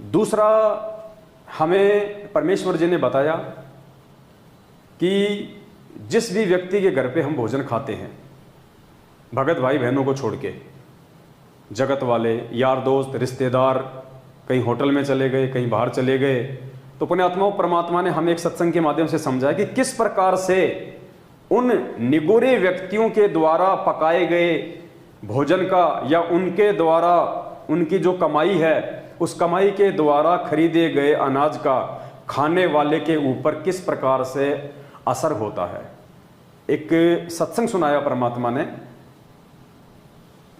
दूसरा, हमें परमेश्वर जी ने बताया कि जिस भी व्यक्ति के घर पे हम भोजन खाते हैं, भगत भाई बहनों को छोड़ के, जगत वाले, यार दोस्त, रिश्तेदार, कहीं होटल में चले गए, कहीं बाहर चले गए, तो पुण्यात्माओं परमात्मा ने हमें एक सत्संग के माध्यम से समझाया कि किस प्रकार से उन निगुरे व्यक्तियों के द्वारा पकाए गए भोजन का या उनके द्वारा उनकी जो कमाई है उस कमाई के द्वारा खरीदे गए अनाज का खाने वाले के ऊपर किस प्रकार से असर होता है। एक सत्संग सुनाया परमात्मा ने।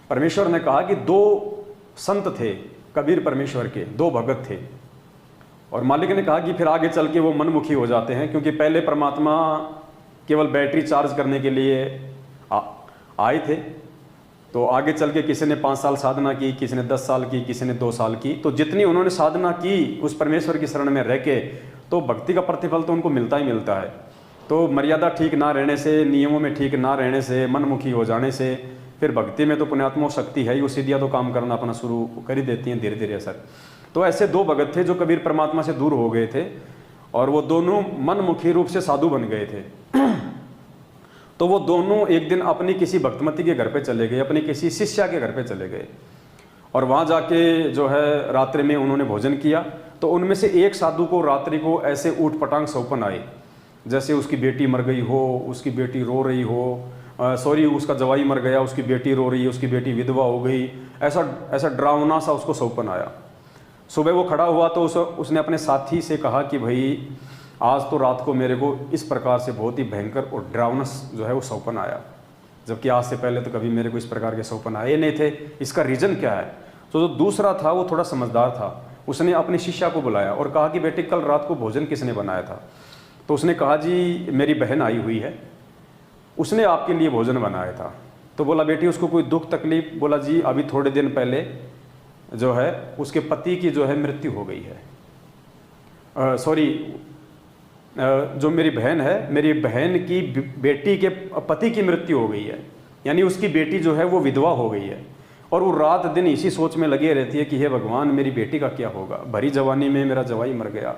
परमेश्वर ने कहा कि दो संत थे, कबीर परमेश्वर के दो भगत थे, और मालिक ने कहा कि फिर आगे चल के वो मनमुखी हो जाते हैं, क्योंकि पहले परमात्मा केवल बैटरी चार्ज करने के लिए आए थे। तो आगे चल के किसी ने 5 साल साधना की, किसी ने 10 साल की, किसी ने 2 साल की। तो जितनी उन्होंने साधना की उस परमेश्वर की शरण में रह के, तो भक्ति का प्रतिफल तो उनको मिलता ही मिलता है। तो मर्यादा ठीक ना रहने से, नियमों में ठीक ना रहने से, मनमुखी हो जाने से, फिर भक्ति में तो पुण्यात्मा शक्ति है ही, वो सीधिया तो काम करना अपना शुरू कर ही देती हैं धीरे धीरे असर। तो ऐसे दो भगत थे जो कबीर परमात्मा से दूर हो गए थे, और वो दोनों मनमुखी रूप से साधु बन गए थे। तो वो दोनों एक दिन अपनी किसी भक्तमती के घर पे चले गए, अपनी किसी शिष्या के घर पे चले गए, और वहाँ जाके जो है रात्रि में उन्होंने भोजन किया। तो उनमें से एक साधु को रात्रि को ऐसे ऊट पटांग सौपन आई, जैसे उसकी बेटी मर गई हो, उसकी बेटी रो रही हो, उसका जवाई मर गया, उसकी बेटी रो रही है, उसकी बेटी विधवा हो गई, ऐसा डरावना सा उसको सौपन आया। सुबह वो खड़ा हुआ तो उसने अपने साथी से कहा कि भाई आज तो रात को मेरे को इस प्रकार से बहुत ही भयंकर और डरावना जो है वो सौपन आया, जबकि आज से पहले तो कभी मेरे को इस प्रकार के सौपन आए नहीं थे। इसका रीज़न क्या है? तो जो दूसरा था वो थोड़ा समझदार था, उसने अपनी शिष्या को बुलाया और कहा कि बेटे कल रात को भोजन किसने बनाया था? तो उसने कहा जी मेरी बहन आई हुई है, उसने आपके लिए भोजन बनाया था। तो बोला बेटी उसको कोई दुख तकलीफ? बोला जी अभी थोड़े दिन पहले जो है उसके पति की जो है मृत्यु हो गई है। जो मेरी बहन है, मेरी बहन की बेटी के पति की मृत्यु हो गई है, यानी उसकी बेटी जो है वो विधवा हो गई है, और वो रात दिन इसी सोच में लगी रहती है कि हे भगवान मेरी बेटी का क्या होगा, भरी जवानी में मेरा जवाई मर गया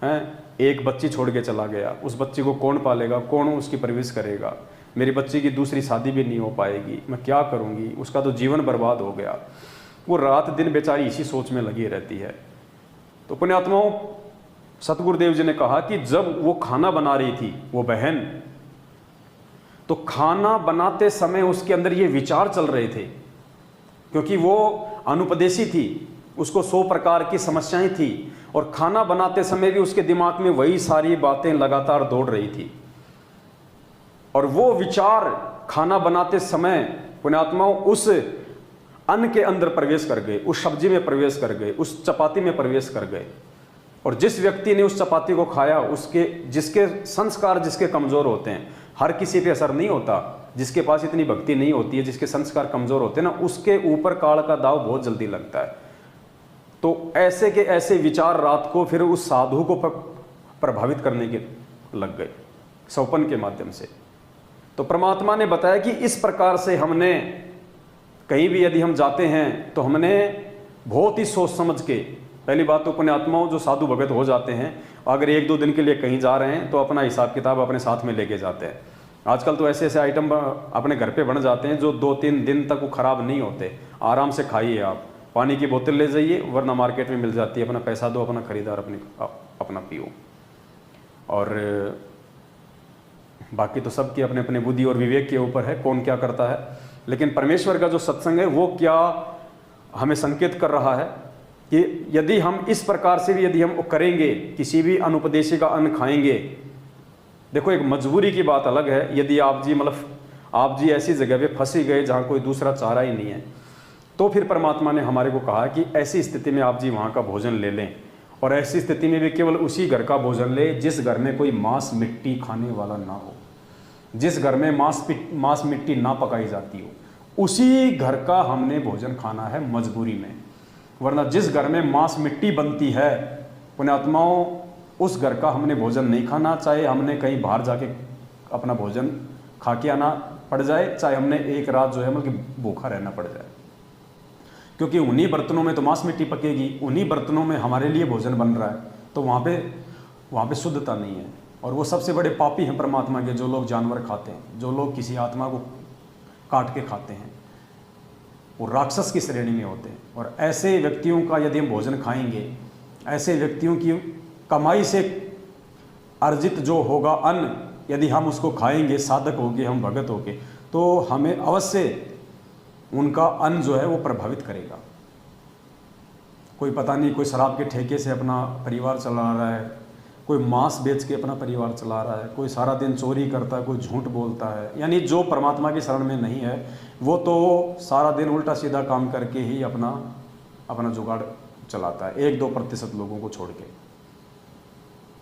है, एक बच्ची छोड़ के चला गया, उस बच्ची को कौन पालेगा, कौन उसकी परवरिश करेगा, मेरी बच्ची की दूसरी शादी भी नहीं हो पाएगी, मैं क्या करूँगी, उसका तो जीवन बर्बाद हो गया। वो रात दिन बेचारी इसी सोच में लगी रहती है। तो पुण्यात्माओं सतगुरुदेव जी ने कहा कि जब वो खाना बना रही थी वो बहन, तो खाना बनाते समय उसके अंदर ये विचार चल रहे थे, क्योंकि वो अनुपदेशी थी, उसको 100 प्रकार की समस्याएं थी, और खाना बनाते समय भी उसके दिमाग में वही सारी बातें लगातार दौड़ रही थी। और वो विचार खाना बनाते समय पुण्यात्माओं उस अन्न के अंदर प्रवेश कर गए, उस सब्जी में प्रवेश कर गए, उस चपाती में प्रवेश कर गए। और जिस व्यक्ति ने उस चपाती को खाया, उसके जिसके संस्कार जिसके कमज़ोर होते हैं, हर किसी पे असर नहीं होता, जिसके पास इतनी भक्ति नहीं होती है, जिसके संस्कार कमज़ोर होते हैं ना, उसके ऊपर काल का दाव बहुत जल्दी लगता है। तो ऐसे के ऐसे विचार रात को फिर उस साधु को प्रभावित करने के लग गए सौपन के माध्यम से। तो परमात्मा ने बताया कि इस प्रकार से हमने कहीं भी यदि हम जाते हैं तो हमने बहुत ही सोच समझ के, पहली बात तो पुण्यात्माओं जो साधु भगत हो जाते हैं, अगर 1-2 दिन के लिए कहीं जा रहे हैं तो अपना हिसाब किताब अपने साथ में लेके जाते हैं। आजकल तो ऐसे ऐसे आइटम अपने घर पे बन जाते हैं जो 2-3 दिन तक वो ख़राब नहीं होते, आराम से खाइए। आप पानी की बोतल ले जाइए, वरना मार्केट में मिल जाती है, अपना पैसा दो, अपना खरीदार अपना पियो। और बाकी तो सबकी अपने अपने बुद्धि और विवेक के ऊपर है कौन क्या करता है। लेकिन परमेश्वर का जो सत्संग है वो क्या हमें संकेत कर रहा है कि यदि हम इस प्रकार से भी यदि हम करेंगे, किसी भी अनुपदेशी का अन्न खाएंगे, देखो एक मजबूरी की बात अलग है, यदि आप जी ऐसी जगह पे फंसी गए जहाँ कोई दूसरा चारा ही नहीं है, तो फिर परमात्मा ने हमारे को कहा कि ऐसी स्थिति में आप जी वहाँ का भोजन ले लें, और ऐसी स्थिति में भी केवल उसी घर का भोजन ले जिस घर में कोई मांस मिट्टी खाने वाला ना हो, जिस घर में मांस मिट्टी ना पकाई जाती हो, उसी घर का हमने भोजन खाना है मजबूरी में। वरना जिस घर में मांस मिट्टी बनती है पुण्यात्माओं, उस घर का हमने भोजन नहीं खाना, चाहे हमने कहीं बाहर जाके अपना भोजन खा के आना पड़ जाए, चाहे हमने एक रात जो है मतलब भूखा रहना पड़ जाए। क्योंकि उन्हीं बर्तनों में तो मांस मिट्टी पकेगी, उन्हीं बर्तनों में हमारे लिए भोजन बन रहा है, तो वहाँ पे शुद्धता नहीं है। और वो सबसे बड़े पापी हैं परमात्मा के, जो लोग जानवर खाते हैं, जो लोग किसी आत्मा को काट के खाते हैं, वो राक्षस की श्रेणी में होते हैं। और ऐसे व्यक्तियों का यदि हम भोजन खाएंगे, ऐसे व्यक्तियों की कमाई से अर्जित जो होगा अन्न, यदि हम उसको खाएंगे, साधक होके, हम भगत होके, तो हमें अवश्य उनका अन्न जो है वो प्रभावित करेगा। कोई पता नहीं, कोई शराब के ठेके से अपना परिवार चला रहा है, कोई मांस बेच के अपना परिवार चला रहा है, कोई सारा दिन चोरी करता है, कोई झूठ बोलता है। यानी जो परमात्मा की शरण में नहीं है वो तो सारा दिन उल्टा सीधा काम करके ही अपना जुगाड़ चलाता है, 1-2% लोगों को छोड़ के।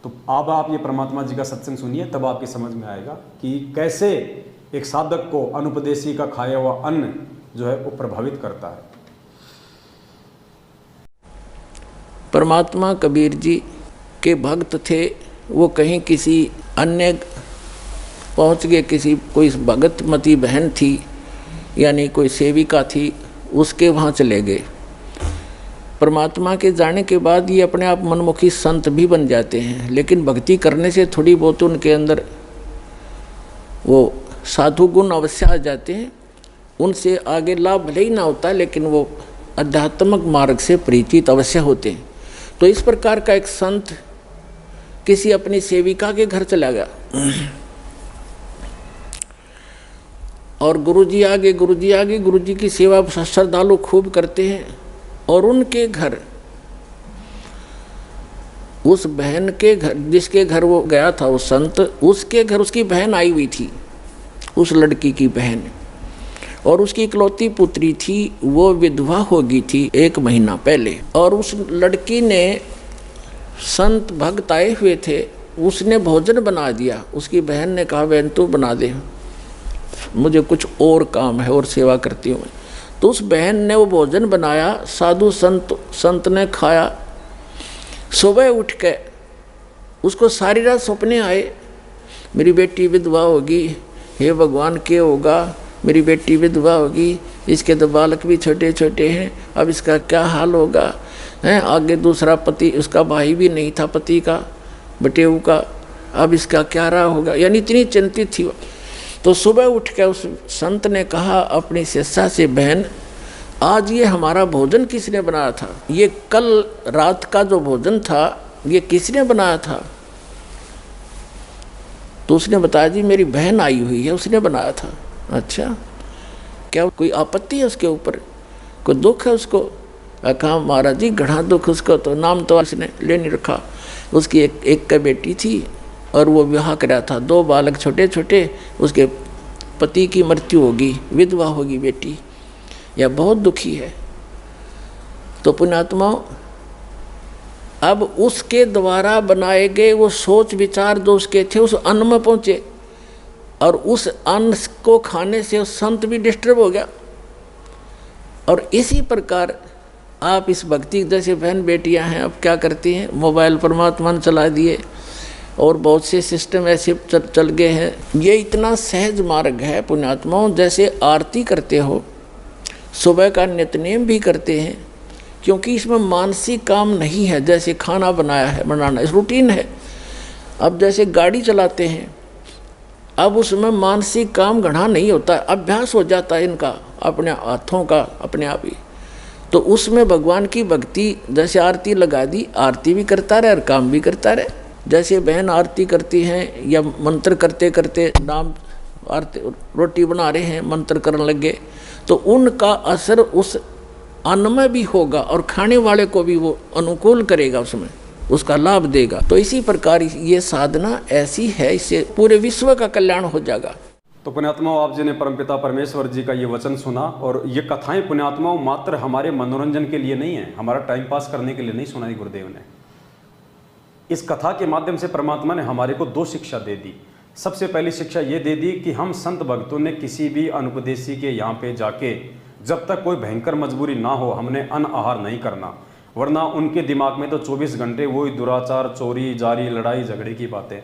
तो अब आप ये परमात्मा जी का सत्संग सुनिए, तब आपकी समझ में आएगा कि कैसे एक साधक को अनुपदेशी का खाया हुआ अन्न जो है वो प्रभावित करता है। परमात्मा कबीर जी के भक्त थे, वो कहीं किसी अन्य पहुंच गए, किसी कोई भगतमती बहन थी यानी कोई सेविका थी, उसके वहाँ चले गए। परमात्मा के जाने के बाद ये अपने आप मनमुखी संत भी बन जाते हैं, लेकिन भक्ति करने से थोड़ी बहुत उनके अंदर वो साधु गुण अवश्य आ जाते हैं। उनसे आगे लाभ भले ही ना होता, लेकिन वो आध्यात्मिक मार्ग से परिचित अवश्य होते हैं। तो इस प्रकार का एक संत किसी अपनी सेविका के घर चला गया और गुरुजी आगे गुरुजी की सेवा श्रद्धालु खूब करते हैं। और उनके घर, उस बहन के घर, जिसके घर वो गया था उस संत, उसके घर उसकी बहन आई हुई थी, उस लड़की की बहन, और उसकी इकलौती पुत्री थी, वो विधवा हो गई थी 1 महीना पहले। और उस लड़की ने, संत भक्त आए हुए थे, उसने भोजन बना दिया। उसकी बहन ने कहा, बहन तू बना दे, मुझे कुछ और काम है और सेवा करती हूँ। तो उस बहन ने वो भोजन बनाया, साधु संत ने खाया। सुबह उठ के उसको सारी रात सपने आए, मेरी बेटी विधवा होगी, हे भगवान क्या होगा, मेरी बेटी विधवा होगी, इसके तो बालक भी छोटे छोटे हैं, अब इसका क्या हाल होगा हैं। आगे दूसरा पति, उसका भाई भी नहीं था पति का, बटेऊ का, अब इसका क्या रहा होगा, यानी इतनी चिंतित थी। तो सुबह उठ के उस संत ने कहा अपनी शिष्या से, बहन आज ये हमारा भोजन किसने बनाया था, ये कल रात का जो भोजन था ये किसने बनाया था। तो उसने बताया, जी मेरी बहन आई हुई है, उसने बनाया था। अच्छा, क्या कोई आपत्ति है उसके ऊपर, कोई दुख है उसको? कहा महाराज जी घना दुख उसको, तो नाम तो उसने ले नहीं रखा। उसकी एक बेटी थी और वो विवाह कराया था, 2 बालक छोटे छोटे, उसके पति की मृत्यु होगी, विधवा होगी बेटी, यह बहुत दुखी है। तो पुण्यात्माओं, अब उसके द्वारा बनाए गए वो सोच विचार जो उसके थे उस अन्न में पहुँचे, और उस अन्न को खाने से उस संत भी डिस्टर्ब हो गया। और इसी प्रकार आप इस भक्ति, जैसे बहन बेटियां हैं, अब क्या करती हैं, मोबाइल परमात्मा ने चला दिए और बहुत से सिस्टम ऐसे चल गए हैं। ये इतना सहज मार्ग है पुण्यात्माओं, जैसे आरती करते हो, सुबह का नित्यनेम भी करते हैं, क्योंकि इसमें मानसिक काम नहीं है। जैसे खाना बनाना इस रूटीन है। अब जैसे गाड़ी चलाते हैं, अब उसमें मानसिक काम घना नहीं होता, अभ्यास हो जाता है इनका, अपने हाथों का अपने आप ही। तो उसमें भगवान की भक्ति, जैसे आरती लगा दी, आरती भी करता रहे और काम भी करता रहे। जैसे बहन आरती करती हैं या मंत्र करते करते नाम आरती, रोटी बना रहे हैं, मंत्र करने लगे, तो उनका असर उस अन्न में भी होगा और खाने वाले को भी वो अनुकूल करेगा, उसमें उसका लाभ देगा। तो इसी प्रकार ये साधना ऐसी है, इससे पूरे विश्व का कल्याण हो जाएगा। तो पुण्यात्माओं, आप जी ने परमपिता परमेश्वर जी का ये वचन सुना, और ये कथाएं पुण्यात्माओं मात्र हमारे मनोरंजन के लिए नहीं है, हमारा टाइम पास करने के लिए नहीं सुनाई गुरुदेव ने। इस कथा के माध्यम से परमात्मा ने हमारे को 2 शिक्षा दे दी। सबसे पहली शिक्षा ये दे दी कि हम संत भक्तों ने किसी भी अनुपदेशी के यहाँ पे जाके, जब तक कोई भयंकर मजबूरी ना हो, हमने अन्न आहार नहीं करना, वरना उनके दिमाग में तो 24 घंटे वही दुराचार, चोरी, जारी, लड़ाई झगड़े की बातें।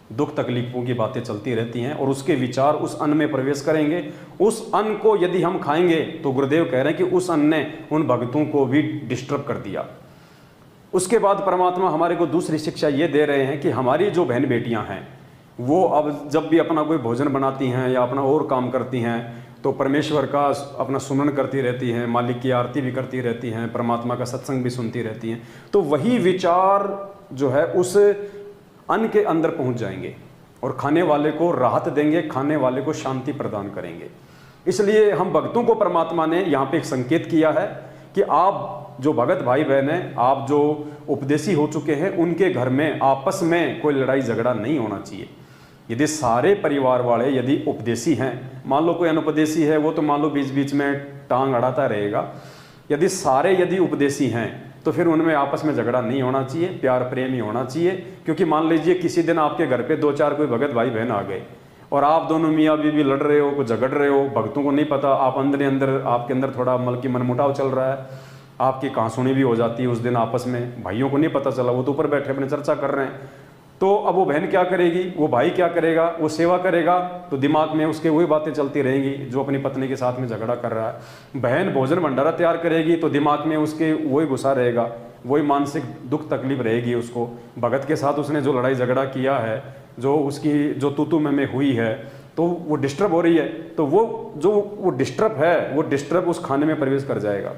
दुख तकलीफों की बातें चलती रहती हैं और उसके विचार उस अन्न में प्रवेश करेंगे। उस अन्न को यदि हम खाएंगे तो गुरुदेव कह रहे हैं कि उस अन्न ने उन भक्तों को भी डिस्टर्ब कर दिया। उसके बाद परमात्मा हमारे को दूसरी शिक्षा ये दे रहे हैं कि हमारी जो बहन बेटियां हैं वो अब जब भी अपना कोई भोजन बनाती हैं या अपना और काम करती हैं तो परमेश्वर का अपना सुमरण करती रहती हैं, मालिक की आरती भी करती रहती हैं, परमात्मा का सत्संग भी सुनती रहती हैं। तो वही विचार जो है उस अन्न के अंदर पहुंच जाएंगे और खाने वाले को राहत देंगे, खाने वाले को शांति प्रदान करेंगे। इसलिए हम भक्तों को परमात्मा ने यहाँ पे एक संकेत किया है कि आप जो भगत भाई बहन हैं, आप जो उपदेशी हो चुके हैं, उनके घर में आपस में कोई लड़ाई झगड़ा नहीं होना चाहिए। यदि सारे परिवार वाले यदि उपदेशी हैं, मान लो कोई अनुपदेशी है, वो तो मान लो बीच बीच में टांग अड़ाता रहेगा। यदि सारे यदि उपदेशी हैं तो फिर उनमें आपस में झगड़ा नहीं होना चाहिए, प्यार प्रेम ही होना चाहिए। क्योंकि मान लीजिए किसी दिन आपके घर पे 2-4 कोई भगत भाई बहन आ गए और आप दोनों मियाँ बीवी लड़ रहे हो, कुछ झगड़ रहे हो, भक्तों को नहीं पता, आप अंदर आपके अंदर थोड़ा मनमुटाव चल रहा है, आपकी कहासुनी भी हो जाती है उस दिन आपस में, भाइयों को नहीं पता चला, वो तो ऊपर बैठे अपने चर्चा कर रहे हैं। तो अब वो बहन क्या करेगी, वो भाई क्या करेगा, वो सेवा करेगा तो दिमाग में उसके वही बातें चलती रहेंगी जो अपनी पत्नी के साथ में झगड़ा कर रहा है। बहन भोजन भंडारा तैयार करेगी तो दिमाग में उसके वही गुस्सा रहेगा, वही मानसिक दुख तकलीफ रहेगी उसको। भगत के साथ उसने जो लड़ाई झगड़ा किया है, जो उसकी जो तू में हुई है, तो वो डिस्टर्ब हो रही है, तो वो डिस्टर्ब है, वो डिस्टर्ब उस खाने में प्रवेश कर जाएगा।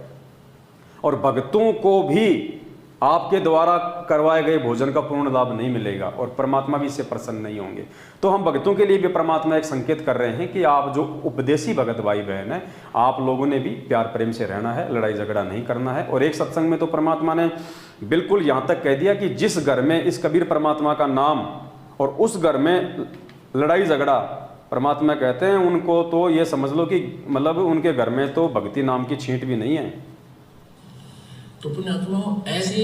और भक्तों को भी आपके द्वारा करवाए गए भोजन का पूर्ण लाभ नहीं मिलेगा और परमात्मा भी इससे प्रसन्न नहीं होंगे। तो हम भक्तों के लिए भी परमात्मा एक संकेत कर रहे हैं कि आप जो उपदेशी भगत भाई बहन है, आप लोगों ने भी प्यार प्रेम से रहना है, लड़ाई झगड़ा नहीं करना है। और एक सत्संग में तो परमात्मा ने बिल्कुल यहाँ तक कह दिया कि जिस घर में इस कबीर परमात्मा का नाम और उस घर में लड़ाई झगड़ा, परमात्मा कहते हैं उनको तो ये समझ लो कि मतलब उनके घर में तो भक्ति नाम की छींट भी नहीं है। तो पुण्यात्मा ऐसे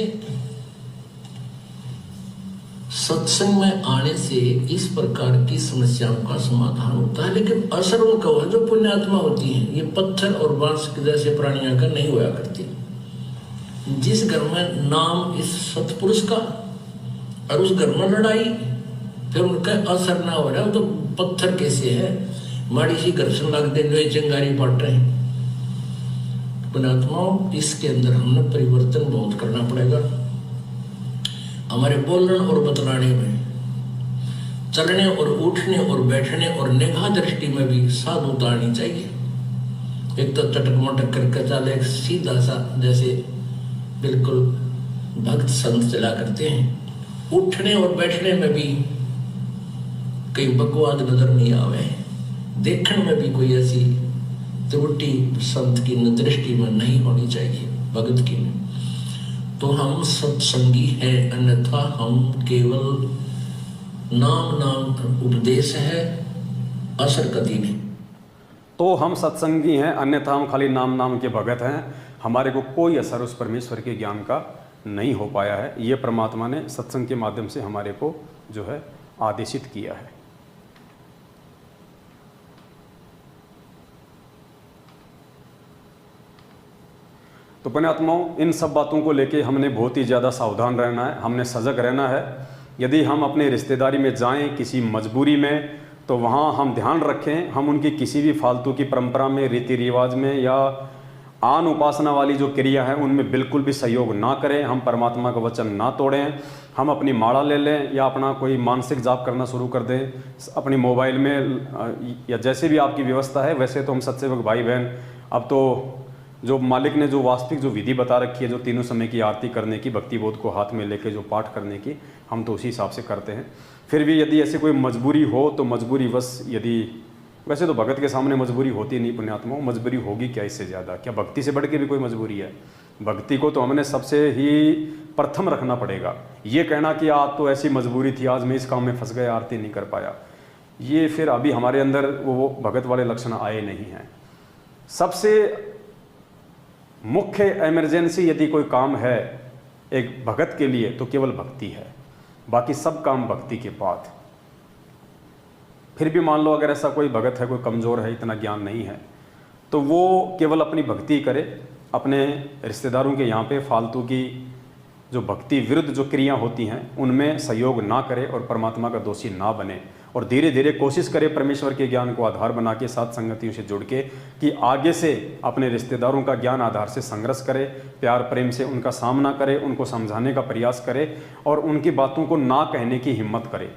सत्संग में आने से इस प्रकार की समस्याओं का समाधान होता है, लेकिन असर उनका हुआ जो पुण्यात्मा होती हैं, ये पत्थर और बांस के जैसे प्राणियां का नहीं हुआ करती। जिस घर में नाम इस सतपुरुष का और उस घर में लड़ाई, फिर उनका असर ना हो रहा है, तो पत्थर कैसे है, माड़ी सी घर्षण लग देने चिंगारी पड़ रहे हैं। पुण्यात्माओं, इसके अंदर हमने परिवर्तन बहुत करना पड़ेगा। हमारे बोलने और बतलाने में, चलने और उठने और बैठने और निगाह दृष्टि में भी साधुता आनी चाहिए। एक तो चटक मटक करके चले, एक सीधा सा जैसे बिल्कुल भक्त संत चला करते हैं। उठने और बैठने में भी कहीं बकवाद नजर नहीं आवे, देखने में भी कोई ऐसी त्रुटि संत की दृष्टि में नहीं होनी चाहिए, भगत की। तो हम सत्संगी हैं, अन्यथा हम केवल नाम उपदेश है, असर कभी नहीं। तो हम सत्संगी हैं, अन्यथा हम खाली नाम के भगत हैं, हमारे को कोई असर उस परमेश्वर के ज्ञान का नहीं हो पाया है। ये परमात्मा ने सत्संग के माध्यम से हमारे को जो है आदेशित किया है। तो पुण्यात्माओं, इन सब बातों को लेके हमने बहुत ही ज़्यादा सावधान रहना है, हमने सजग रहना है। यदि हम अपनी रिश्तेदारी में जाएं किसी मजबूरी में, तो वहाँ हम ध्यान रखें, हम उनकी किसी भी फालतू की परंपरा में, रीति रिवाज में या आन उपासना वाली जो क्रिया है उनमें बिल्कुल भी सहयोग ना करें। हम परमात्मा का वचन ना तोड़ें। हम अपनी माला ले लें या अपना कोई मानसिक जाप करना शुरू कर दें अपनी मोबाइल में, या जैसे भी आपकी व्यवस्था है। वैसे तो हम सत्सेवक भाई बहन अब तो जो मालिक ने जो वास्तविक जो विधि बता रखी है, जो तीनों समय की आरती करने की, भक्ति बोध को हाथ में लेके जो पाठ करने की, हम तो उसी हिसाब से करते हैं। फिर भी यदि ऐसी कोई मजबूरी हो तो मजबूरी बस, यदि वैसे तो भगत के सामने मजबूरी होती नहीं पुण्यात्मा, मजबूरी होगी क्या इससे ज़्यादा, क्या भक्ति से बढ़ के भी कोई मजबूरी है? भक्ति को तो हमने सबसे ही प्रथम रखना पड़ेगा। ये कहना कि आज तो ऐसी मजबूरी थी, आज मैं इस काम में फंस गया, आरती नहीं कर पाया, ये फिर अभी हमारे अंदर वो भगत वाले लक्षण आए नहीं हैं। सबसे मुख्य इमरजेंसी यदि कोई काम है एक भगत के लिए तो केवल भक्ति है, बाकी सब काम भक्ति के बाद। फिर भी मान लो अगर ऐसा कोई भगत है, कोई कमज़ोर है, इतना ज्ञान नहीं है, तो वो केवल अपनी भक्ति करे, अपने रिश्तेदारों के यहाँ पे फालतू की जो भक्ति विरुद्ध जो क्रिया होती हैं उनमें सहयोग ना करे और परमात्मा का दोषी ना बने, और धीरे धीरे कोशिश करे परमेश्वर के ज्ञान को आधार बना के साथ संगतियों से जुड़ के कि आगे से अपने रिश्तेदारों का ज्ञान आधार से संघर्ष करे, प्यार प्रेम से उनका सामना करे, उनको समझाने का प्रयास करे और उनकी बातों को ना कहने की हिम्मत करे।